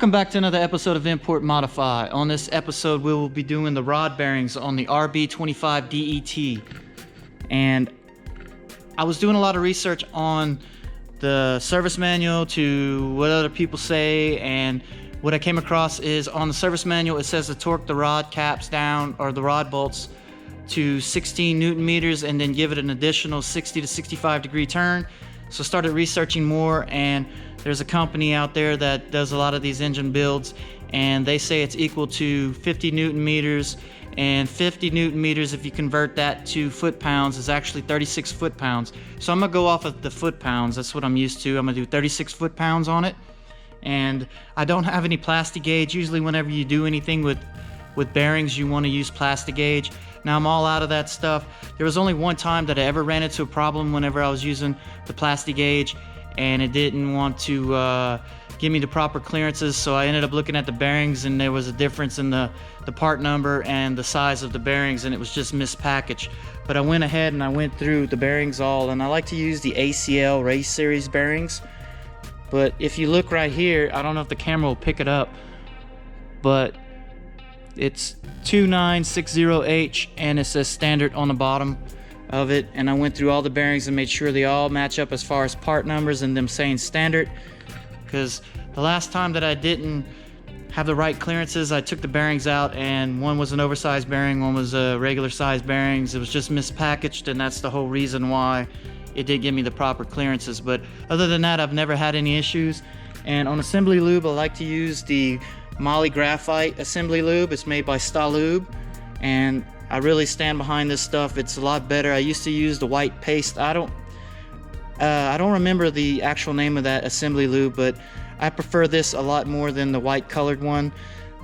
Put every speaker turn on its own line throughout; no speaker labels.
Welcome back to another episode of Import Modify. On this episode, we will be doing the rod bearings on the RB25det. And I was doing a lot of research on the service manual to what other people say, and what I came across is on the service manual it says to torque the rod caps down, or the rod bolts, to 16 Newton meters and then give it an additional 60 to 65 degree turn. So I started researching more, and there's a company out there that does a lot of these engine builds, and they say it's equal to 50 Newton meters, and 50 Newton meters, if you convert that to foot-pounds, is actually 36 foot-pounds. So I'm gonna go off of the foot-pounds. That's what I'm used to. I'm gonna do 36 foot-pounds on it. And I don't have any plastic gauge. Usually whenever you do anything with bearings, you want to use plastic gauge. Now I'm all out of that stuff. There was only one time that I ever ran into a problem whenever I was using the plastic gauge, and it didn't want to give me the proper clearances, so I ended up looking at the bearings, and there was a difference in the part number and the size of the bearings, and it was just mispackaged. But I went ahead and I went through the bearings all, and I like to use the ACL race series bearings. But if you look right here, I don't know if the camera will pick it up, but it's 2960H, and it says standard on the bottom of it. And I went through all the bearings and made sure they all match up as far as part numbers and them saying standard, because the last time that I didn't have the right clearances, I took the bearings out, and one was an oversized bearing, one was a regular size bearings. It was just mispackaged, and that's the whole reason why it did give me the proper clearances. But other than that, I've never had any issues. And on assembly lube, I like to use the Moly Graphite assembly lube. It's made by Lube, and I really stand behind this stuff. It's a lot better. I used to use the white paste. I don't remember the actual name of that assembly lube, but I prefer this a lot more than the white colored one.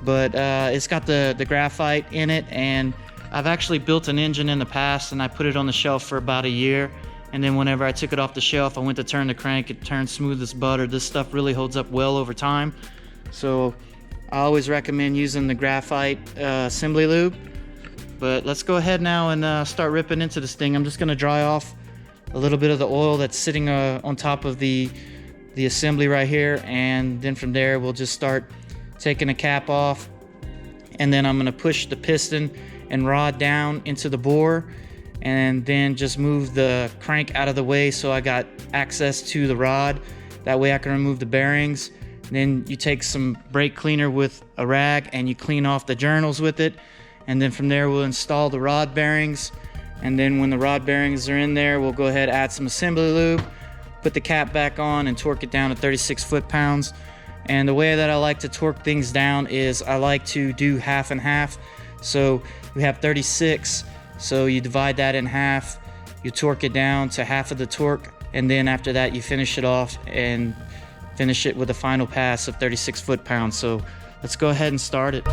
But it's got the graphite in it, and I've actually built an engine in the past, and I put it on the shelf for about a year. And then whenever I took it off the shelf, I went to turn the crank, it turned smooth as butter. This stuff really holds up well over time. So I always recommend using the graphite assembly lube. But let's go ahead now and start ripping into this thing. I'm just gonna dry off a little bit of the oil that's sitting on top of the assembly right here. And then from there, we'll just start taking the cap off. And then I'm gonna push the piston and rod down into the bore, and then just move the crank out of the way so I got access to the rod. That way I can remove the bearings. And then you take some brake cleaner with a rag and you clean off the journals with it. And then from there we'll install the rod bearings. And then when the rod bearings are in there, we'll go ahead and add some assembly lube, put the cap back on, and torque it down to 36 foot-pounds. And the way that I like to torque things down is I like to do half and half. So we have 36. So you divide that in half, you torque it down to half of the torque, and then after that you finish it off and finish it with a final pass of 36 foot-pounds. So let's go ahead and start it.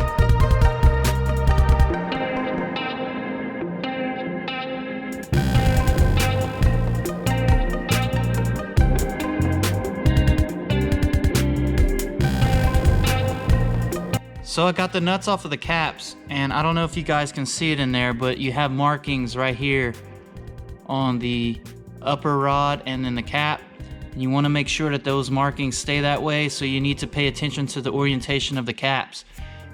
So I got the nuts off of the caps, and I don't know if you guys can see it in there, but you have markings right here on the upper rod and then the cap. And you want to make sure that those markings stay that way, so you need to pay attention to the orientation of the caps.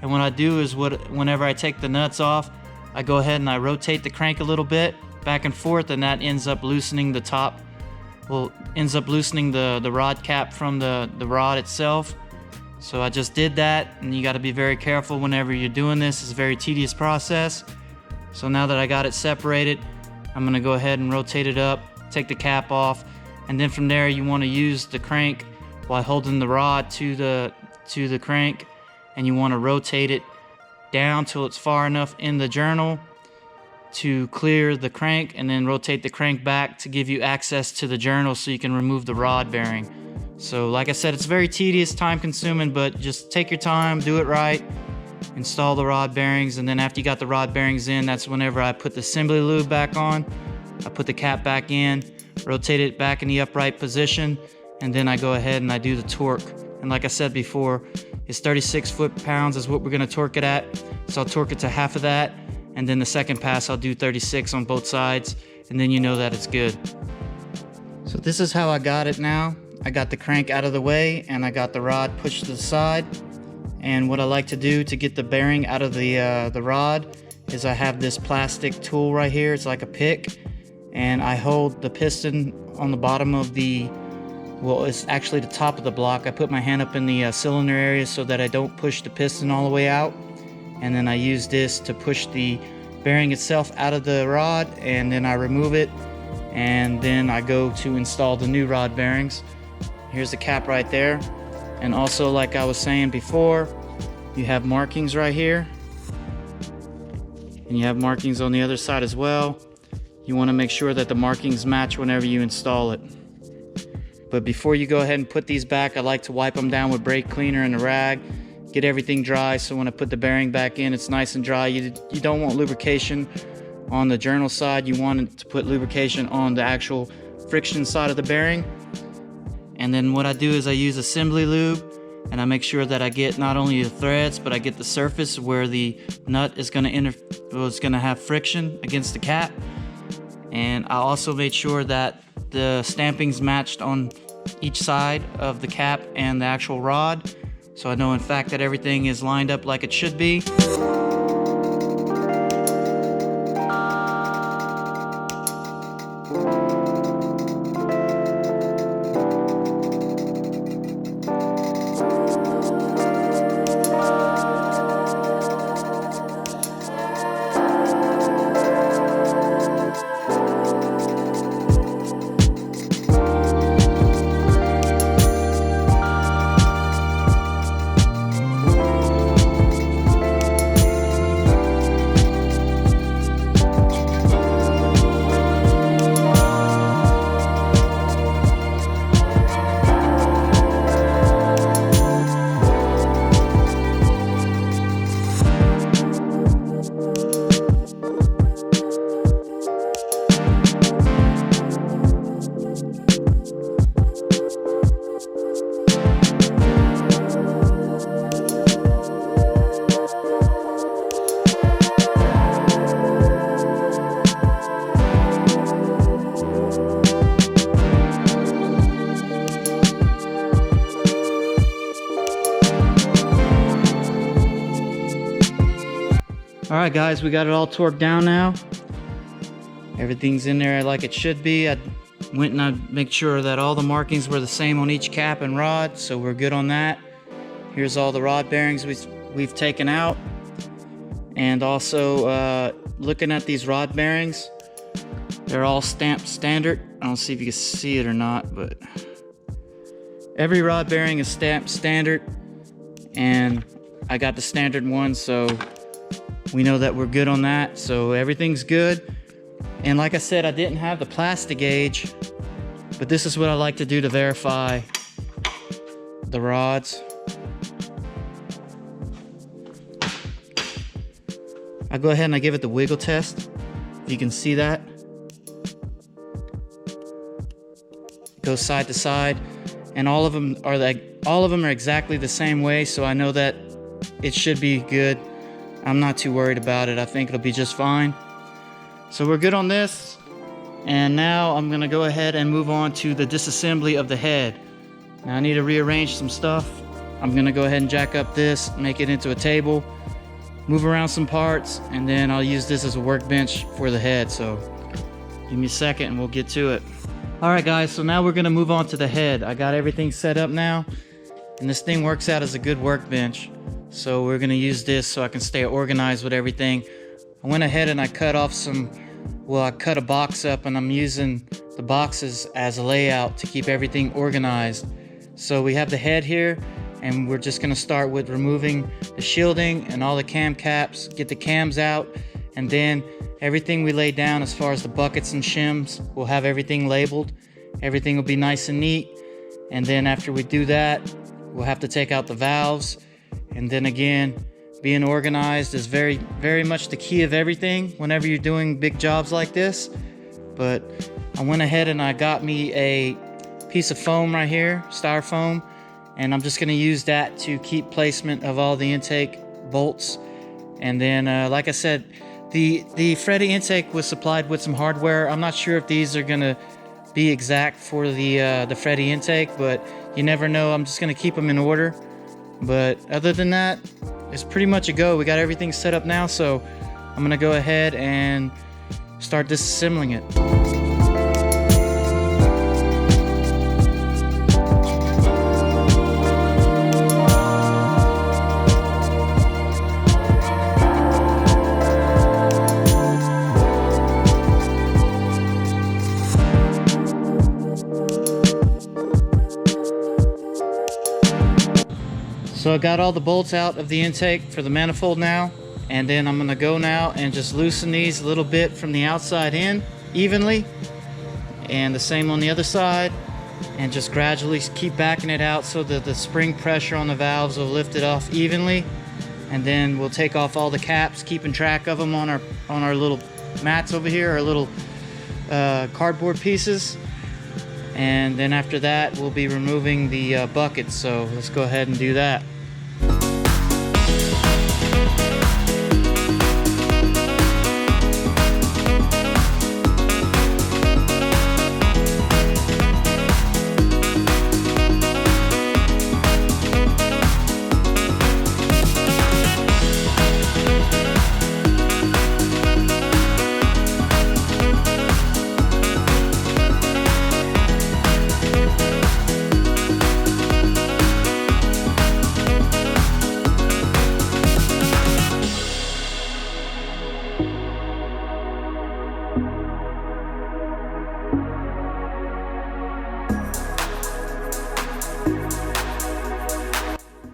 And what I do is whenever I take the nuts off, I go ahead and I rotate the crank a little bit back and forth, and that ends up loosening the top, ends up loosening the rod cap from the rod itself. So I just did that, and you got to be very careful whenever you're doing this. It's a very tedious process. So now that I got it separated, I'm going to go ahead and rotate it up, take the cap off, and then from there you want to use the crank while holding the rod to the crank, and you want to rotate it down till it's far enough in the journal to clear the crank, and then rotate the crank back to give you access to the journal so you can remove the rod bearing. So like I said, it's very tedious, time consuming, but just take your time, do it right, install the rod bearings, and then after you got the rod bearings in, that's whenever I put the assembly lube back on. I put the cap back in, rotate it back in the upright position, and then I go ahead and I do the torque. And like I said before, it's 36 foot-pounds is what we're gonna torque it at. So I'll torque it to half of that, and then the second pass I'll do 36 on both sides, and then you know that it's good. So this is how I got it now. I got the crank out of the way and I got the rod pushed to the side. And what I like to do to get the bearing out of the rod is I have this plastic tool right here. It's like a pick, and I hold the piston on the bottom of well, it's actually the top of the block. I put my hand up in the cylinder area so that I don't push the piston all the way out, and then I use this to push the bearing itself out of the rod, and then I remove it, and then I go to install the new rod bearings. Here's the cap right there. And also, like I was saying before, you have markings right here, and you have markings on the other side as well. You want to make sure that the markings match whenever you install it. But before you go ahead and put these back, I like to wipe them down with brake cleaner and a rag, get everything dry, so when I put the bearing back in, it's nice and dry. You don't want lubrication on the journal side. You want to put lubrication on the actual friction side of the bearing. And then what I do is I use assembly lube, and I make sure that I get not only the threads, but I get the surface where the nut is going to have friction against the cap. And I also made sure that the stamping's matched on each side of the cap and the actual rod, so I know in fact that everything is lined up like it should be. Alright guys, we got it all torqued down now. Everything's in there like it should be. I went and I made sure that all the markings were the same on each cap and rod, so we're good on that. Here's all the rod bearings we've taken out. And also looking at these rod bearings, they're all stamped standard. I don't see if you can see it or not, but every rod bearing is stamped standard, and I got the standard one, so we know that we're good on that. So everything's good. And like I said, I didn't have the plastic gauge, but this is what I like to do to verify the rods. I go ahead and I give it the wiggle test. If you can see that, it goes side to side, and all of them are exactly the same way, so I know that it should be good. I'm not too worried about it. I think it'll be just fine. So we're good on this. And now I'm gonna go ahead and move on to the disassembly of the head. Now I need to rearrange some stuff. I'm gonna go ahead and jack up this, make it into a table, move around some parts, and then I'll use this as a workbench for the head. So give me a second and we'll get to it. All right guys, so now we're gonna move on to the head. I got everything set up now, and this thing works out as a good workbench. So we're gonna use this so I can stay organized with everything. I went ahead and I cut off I cut a box up, and I'm using the boxes as a layout to keep everything organized. So we have the head here, and we're just gonna start with removing the shielding and all the cam caps, get the cams out, and then everything we lay down as far as the buckets and shims, we'll have everything labeled. Everything will be nice and neat. And then after we do that, we'll have to take out the valves. And then again, being organized is very, very much the key of everything whenever you're doing big jobs like this. But I went ahead and I got me a piece of foam right here, styrofoam, and I'm just gonna use that to keep placement of all the intake bolts. And then, like I said, the Freddy intake was supplied with some hardware. I'm not sure if these are gonna be exact for the Freddy intake, but you never know. I'm just gonna keep them in order. But other than that, it's pretty much a go. We got everything set up now, so I'm gonna go ahead and start disassembling it. So I got all the bolts out of the intake for the manifold now, and then I'm gonna go now and just loosen these a little bit from the outside in evenly, and the same on the other side, and just gradually keep backing it out so that the spring pressure on the valves will lift it off evenly. And then we'll take off all the caps, keeping track of them on our little mats over here, our little cardboard pieces. And then after that, we'll be removing the buckets. So let's go ahead and do that.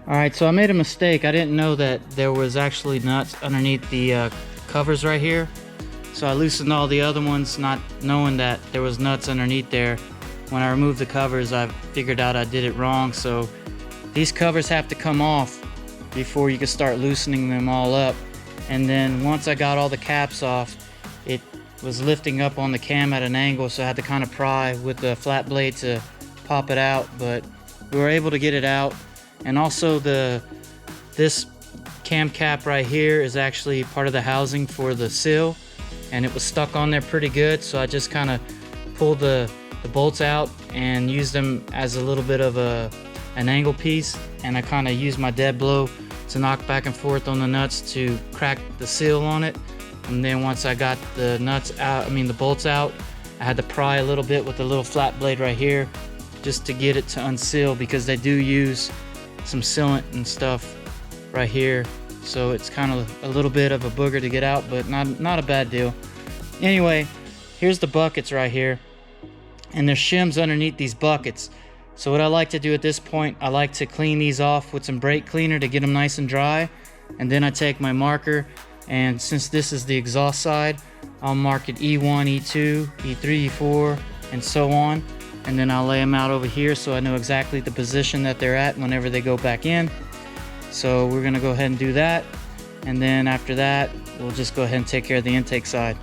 Alright, so I made a mistake. I didn't know that there was actually nuts underneath the covers right here. So I loosened all the other ones, not knowing that there was nuts underneath there. When I removed the covers, I figured out I did it wrong. So these covers have to come off before you can start loosening them all up. And then once I got all the caps off, it was lifting up on the cam at an angle, so I had to kind of pry with the flat blade to pop it out, but we were able to get it out. And also this cam cap right here is actually part of the housing for the sill, and it was stuck on there pretty good, so I just kind of pulled the bolts out and used them as a little bit of an angle piece, and I kind of used my dead blow to knock back and forth on the nuts to crack the seal on it. And then once I got the nuts out, the bolts out, I had to pry a little bit with the little flat blade right here just to get it to unseal, because they do use some sealant and stuff right here, so it's kind of a little bit of a booger to get out, but not a bad deal. Anyway, here's the buckets right here, and there's shims underneath these buckets. So what I like to do at this point, I like to clean these off with some brake cleaner to get them nice and dry, and then I take my marker, and since this is the exhaust side, I'll mark it E1, E2, E3, E4, and so on. And then I'll lay them out over here so I know exactly the position that they're at whenever they go back in. So we're gonna go ahead and do that. And then after that, we'll just go ahead and take care of the intake side.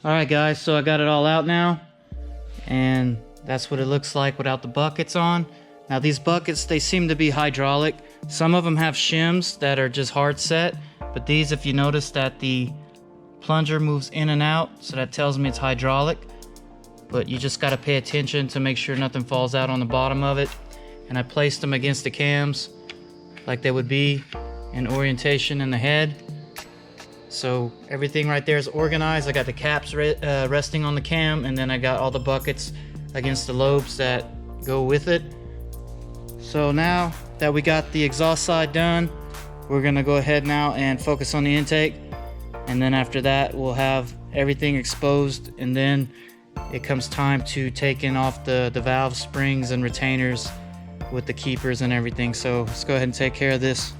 Alright guys, so I got it all out now, and that's what it looks like without the buckets on. Now these buckets, they seem to be hydraulic. Some of them have shims that are just hard set, but these, if you notice that the plunger moves in and out, so that tells me it's hydraulic. But you just got to pay attention to make sure nothing falls out on the bottom of it. And I placed them against the cams like they would be in orientation in the head. So everything right there is organized. I got the caps resting on the cam, and then I got all the buckets against the lobes that go with it. So now that we got the exhaust side done, we're gonna go ahead now and focus on the intake. And then after that, we'll have everything exposed, and then it comes time to taking off the valve springs and retainers with the keepers and everything. So let's go ahead and take care of this.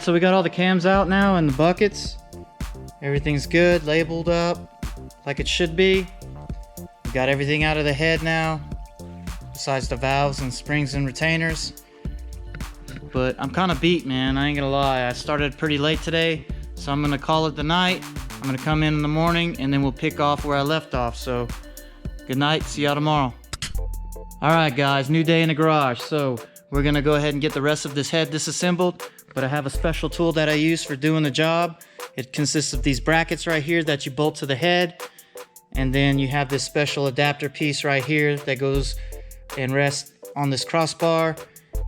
right, so we got all the cams out now and the buckets. Everything's good, labeled up like it should be. We got everything out of the head now, besides the valves and springs and retainers. But I'm kind of beat, man, I ain't gonna lie. I started pretty late today, so I'm gonna call it the night. I'm gonna come in the morning and then we'll pick off where I left off. So good night, see y'all tomorrow. All right guys, new day in the garage. So we're gonna go ahead and get the rest of this head disassembled, but I have a special tool that I use for doing the job. It consists of these brackets right here that you bolt to the head, and then you have this special adapter piece right here that goes and rests on this crossbar,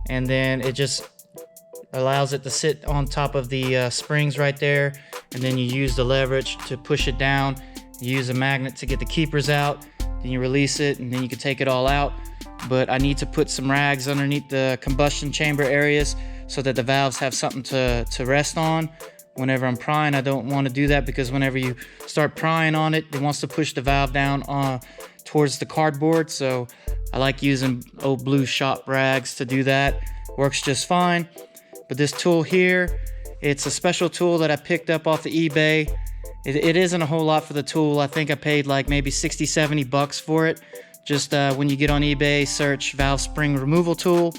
and then it just allows it to sit on top of the springs right there, and then you use the leverage to push it down. You use a magnet to get the keepers out, then you release it, and then you can take it all out. But I need to put some rags underneath the combustion chamber areas so that the valves have something to rest on. Whenever I'm prying, I don't want to do that, because whenever you start prying on it, it wants to push the valve down towards the cardboard. So I like using old blue shop rags to do that. Works just fine. But this tool here, it's a special tool that I picked up off the eBay. It isn't a whole lot for the tool. I think I paid like maybe 60, 70 bucks for it. Just when you get on eBay, search valve spring removal tool,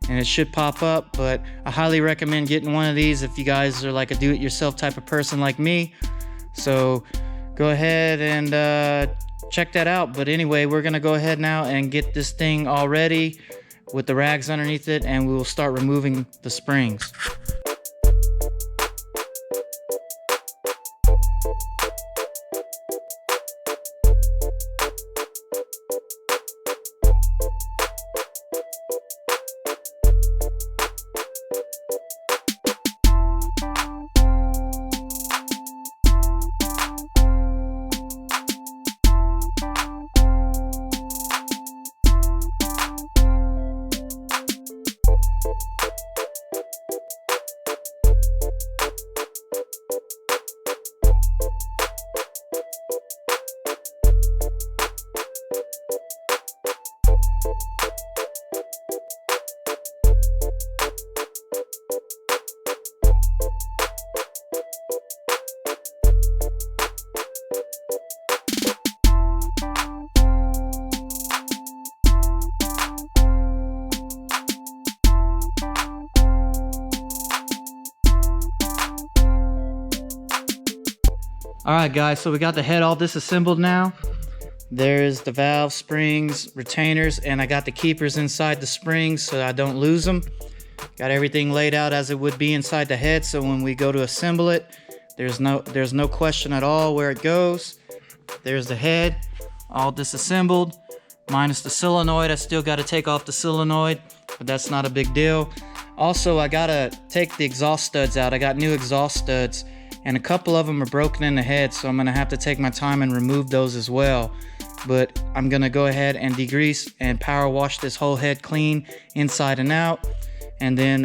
and it should pop up. But I highly recommend getting one of these if you guys are like a do-it-yourself type of person like me. So go ahead and check that out. But anyway, we're gonna go ahead now and get this thing all ready with the rags underneath it, and we will start removing the springs. Alright guys, so we got the head all disassembled now. There's the valve, springs, retainers, and I got the keepers inside the springs so I don't lose them. Got everything laid out as it would be inside the head, so when we go to assemble it, there's no question at all where it goes. There's the head, all disassembled, minus the solenoid. I still got to take off the solenoid, but that's not a big deal. Also, I gotta take the exhaust studs out. I got new exhaust studs, and a couple of them are broken in the head, so I'm gonna have to take my time and remove those as well. But I'm gonna go ahead and degrease and power wash this whole head clean inside and out, and then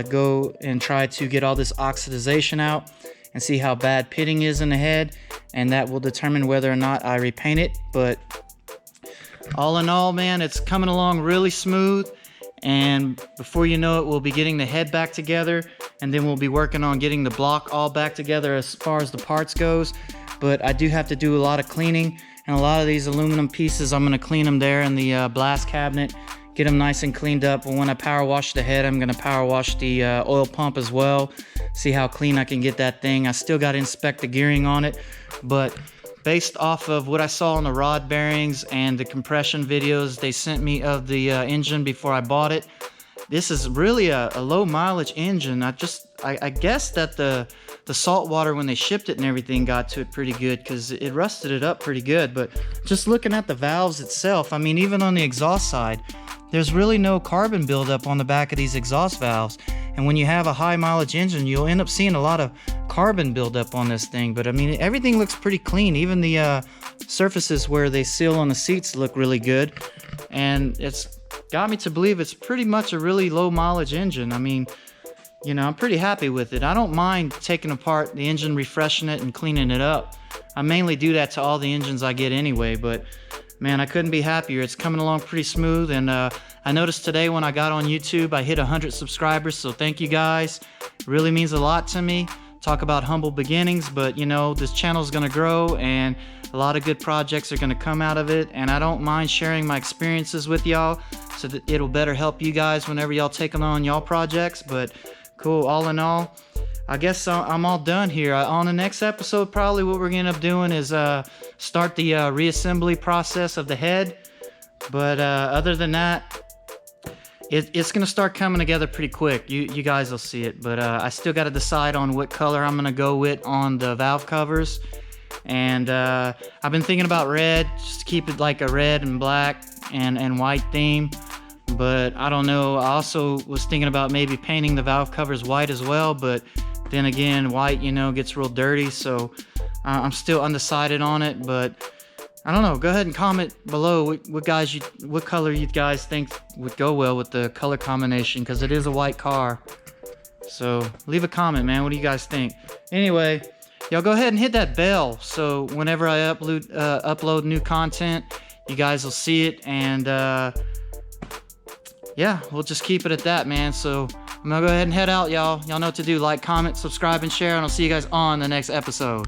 go and try to get all this oxidization out and see how bad pitting is in the head, and that will determine whether or not I repaint it. But all in all, man, it's coming along really smooth, and before you know it, we'll be getting the head back together, and then we'll be working on getting the block all back together as far as the parts goes. But I do have to do a lot of cleaning, and a lot of these aluminum pieces, I'm going to clean them there in the blast cabinet, get them nice and cleaned up. And when I power wash the head, I'm going to power wash the oil pump as well, see how clean I can get that thing. I still got to inspect the gearing on it, but based off of what I saw on the rod bearings and the compression videos they sent me of the engine before I bought it, this is really a low mileage engine. I guess that the salt water when they shipped it and everything got to it pretty good, because it rusted it up pretty good. But just looking at the valves itself, I mean, even on the exhaust side, there's really no carbon buildup on the back of these exhaust valves. And when you have a high mileage engine, you'll end up seeing a lot of carbon buildup on this thing. But I mean, everything looks pretty clean. Even the surfaces where they seal on the seats look really good. And it's got me to believe it's pretty much a really low mileage engine. I mean, you know, I'm pretty happy with it. I don't mind taking apart the engine, refreshing it and cleaning it up. I mainly do that to all the engines I get anyway, but man, I couldn't be happier. It's coming along pretty smooth, and I noticed today when I got on YouTube, I hit 100 subscribers, so thank you guys. It really means a lot to me. Talk about humble beginnings, but you know, this channel is gonna grow and a lot of good projects are gonna come out of it, and I don't mind sharing my experiences with y'all so that it'll better help you guys whenever y'all take on y'all projects. But cool, all in all, I guess I'm all done here. On the next episode, probably what we're gonna end up doing is start the reassembly process of the head. But other than that, it's gonna start coming together pretty quick. You guys will see it. But I still got to decide on what color I'm gonna go with on the valve covers. And I've been thinking about red, just to keep it like a red and black and white theme. But I don't know. I also was thinking about maybe painting the valve covers white as well. But then again, white, you know, gets real dirty. So I'm still undecided on it. But I don't know. Go ahead and comment below what color you guys think would go well with the color combination, because it is a white car. So leave a comment, man. What do you guys think? Anyway, y'all go ahead and hit that bell so whenever I upload new content, you guys will see it. And yeah, we'll just keep it at that, man. So I'm gonna go ahead and head out, y'all. Y'all know what to do. Like, comment, subscribe, and share, and I'll see you guys on the next episode.